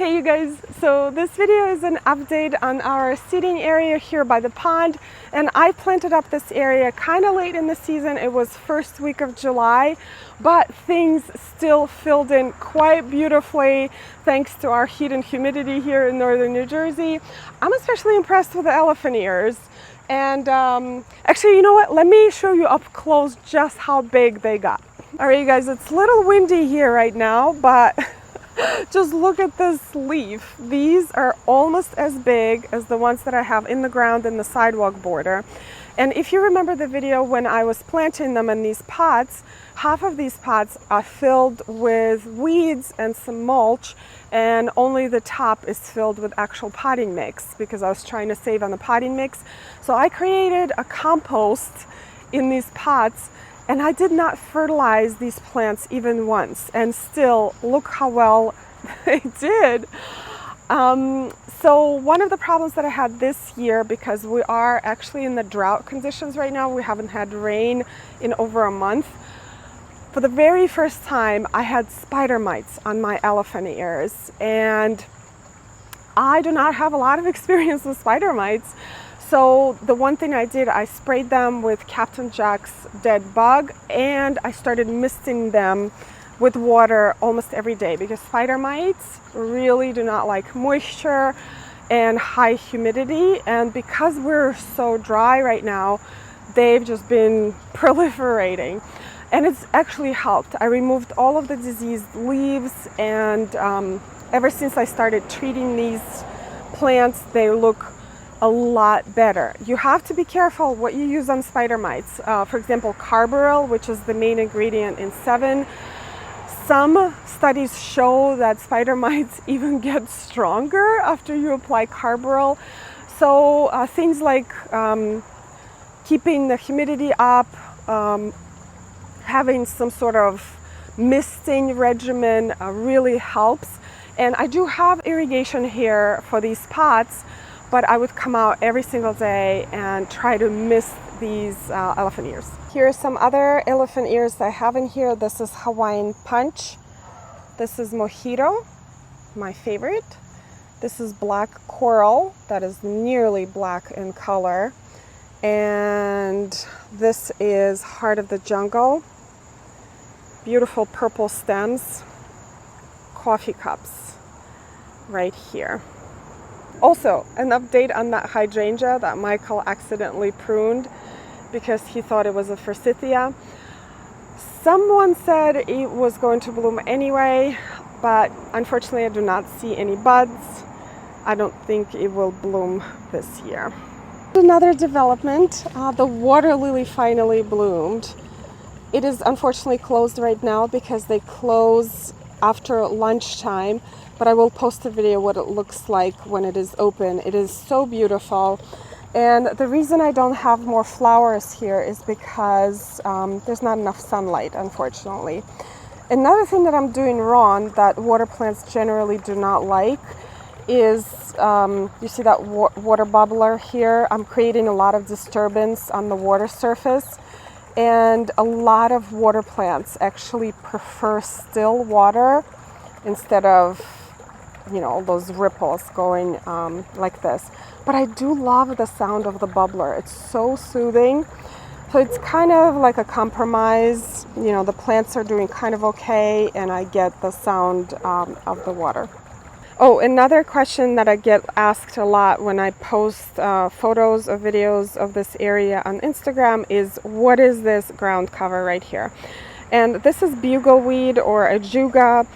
Hey you guys, so this video is an update on our seating area here by the pond, and I planted up this area kind of late in the season. It was first week of July, but things still filled in quite beautifully thanks to our heat and humidity here in northern New Jersey. I'm especially impressed with the elephant ears. And actually, you know what? Let me show you up close just how big they got. All right, you guys, it's a little windy here right now, but just look at this leaf. These are almost as big as the ones that I have in the ground in the sidewalk border. And if you remember the video when I was planting them in these pots, half of these pots are filled with weeds and some mulch, and only the top is filled with actual potting mix because I was trying to save on the potting mix. So I created a compost in these pots, and I did not fertilize these plants even once, and still look how well they did. So one of the problems that I had this year, because we are actually in the drought conditions right now, we haven't had rain in over a month. For the very first time, I had spider mites on my elephant ears, and I do not have a lot of experience with spider mites. So the one thing I did, I sprayed them with Captain Jack's dead bug, and I started misting them with water almost every day because spider mites really do not like moisture and high humidity. And because we're so dry right now, they've just been proliferating. And it's actually helped. I removed all of the diseased leaves, and ever since I started treating these plants, they look a lot better. You have to be careful what you use on spider mites. For example, carbaryl, which is the main ingredient in 7. Some studies show that spider mites even get stronger after you apply carbaryl. So things like keeping the humidity up, having some sort of misting regimen really helps. And I do have irrigation here for these pots, but I would come out every single day and try to mist these elephant ears. Here are some other elephant ears that I have in here. This is Hawaiian Punch. This is Mojito, my favorite. This is Black Coral, that is nearly black in color. And this is Heart of the Jungle. Beautiful purple stems, coffee cups right here. Also, an update on that hydrangea that Michael accidentally pruned because he thought it was a forsythia. Someone said it was going to bloom anyway, but unfortunately I do not see any buds. I don't think it will bloom this year. Another development, the water lily finally bloomed. It is unfortunately closed right now because they close after lunchtime, but I will post a video what it looks like when it is open. It is so beautiful. And the reason I don't have more flowers here is because there's not enough sunlight, unfortunately. Another thing that I'm doing wrong that water plants generally do not like is, you see that water bubbler here? I'm creating a lot of disturbance on the water surface. And a lot of water plants actually prefer still water instead of, you know, those ripples going like this. But I do love the sound of the bubbler. It's so soothing. So it's kind of like a compromise. You know, the plants are doing kind of okay, and I get the sound of the water. Oh, another question that I get asked a lot when I post photos or videos of this area on Instagram is, what is this ground cover right here? And this is bugleweed or ajuga,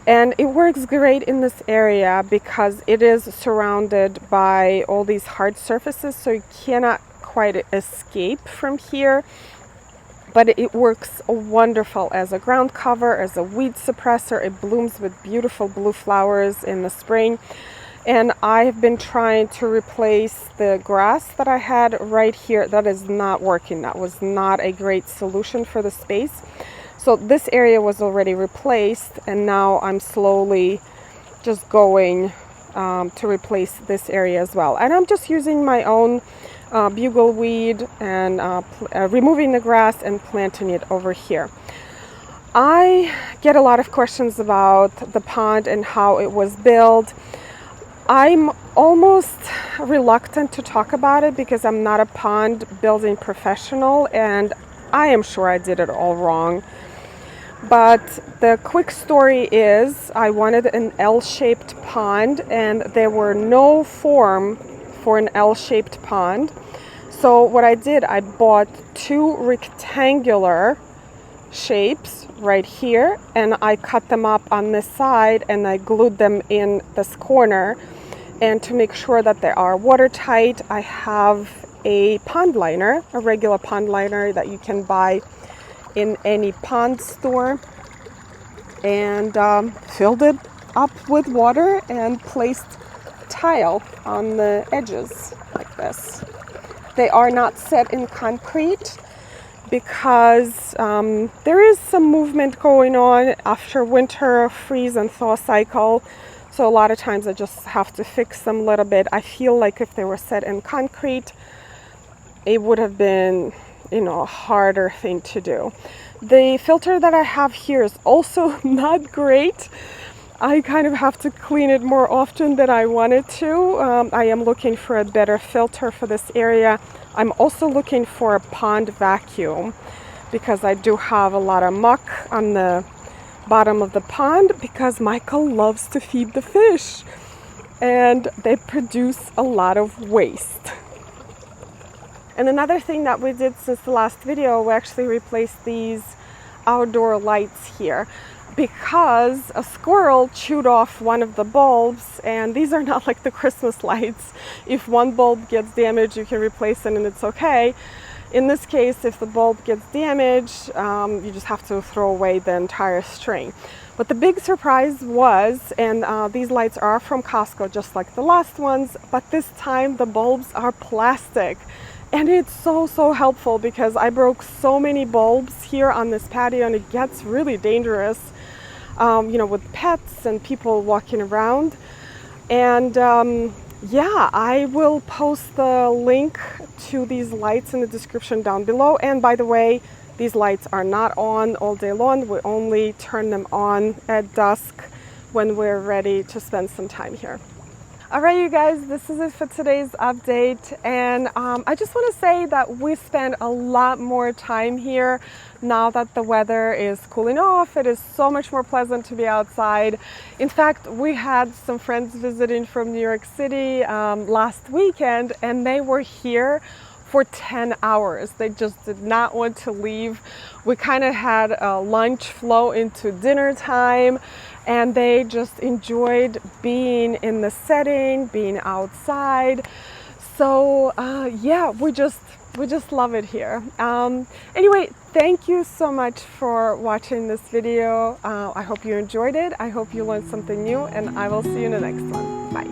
and it works great in this area because it is surrounded by all these hard surfaces, so you cannot quite escape from here. But it works wonderful as a ground cover, as a weed suppressor. It blooms with beautiful blue flowers in the spring. And I have been trying to replace the grass that I had right here. That is not working. That was not a great solution for the space. So this area was already replaced, and now I'm slowly just going to replace this area as well. And I'm just using my own bugleweed and removing the grass and planting it over here. I get a lot of questions about the pond and how it was built. I'm almost reluctant to talk about it because I'm not a pond building professional and I am sure I did it all wrong. But the quick story is I wanted an L-shaped pond and there were no form for an L-shaped pond. So what I did, I bought two rectangular shapes right here and I cut them up on this side and I glued them in this corner. And to make sure that they are watertight, I have a pond liner, a regular pond liner that you can buy in any pond store, and filled it up with water and placed tile on the edges like this. They are not set in concrete because there is some movement going on after winter freeze and thaw cycle. So a lot of times I just have to fix them a little bit. I feel like if they were set in concrete, it would have been, a harder thing to do. The filter that I have here is also not great. I kind of have to clean it more often than I wanted to. I am looking for a better filter for this area. I'm also looking for a pond vacuum because I do have a lot of muck on the bottom of the pond because Michael loves to feed the fish and they produce a lot of waste. And another thing that we did since the last video, we actually replaced these outdoor lights here because a squirrel chewed off one of the bulbs, and these are not like the Christmas lights. If one bulb gets damaged, you can replace it and it's okay. In this case, if the bulb gets damaged, you just have to throw away the entire string. But the big surprise was, and these lights are from Costco just like the last ones, but this time the bulbs are plastic. And it's so helpful because I broke so many bulbs here on this patio and it gets really dangerous, with pets and people walking around. And yeah, I will post the link to these lights in the description down below. And by the way, these lights are not on all day long. We only turn them on at dusk when we're ready to spend some time here. All right, you guys, this is it for today's update. And I just want to say that we spend a lot more time here now that the weather is cooling off. It is so much more pleasant to be outside. In fact, we had some friends visiting from New York City last weekend, and they were here for 10 hours. They just did not want to leave. We kind of had a lunch flow into dinner time, and they just enjoyed being in the setting, being outside. So yeah, we just love it here. Anyway, thank you so much for watching this video. I hope you enjoyed it. I hope you learned something new, and I will see you in the next one. Bye.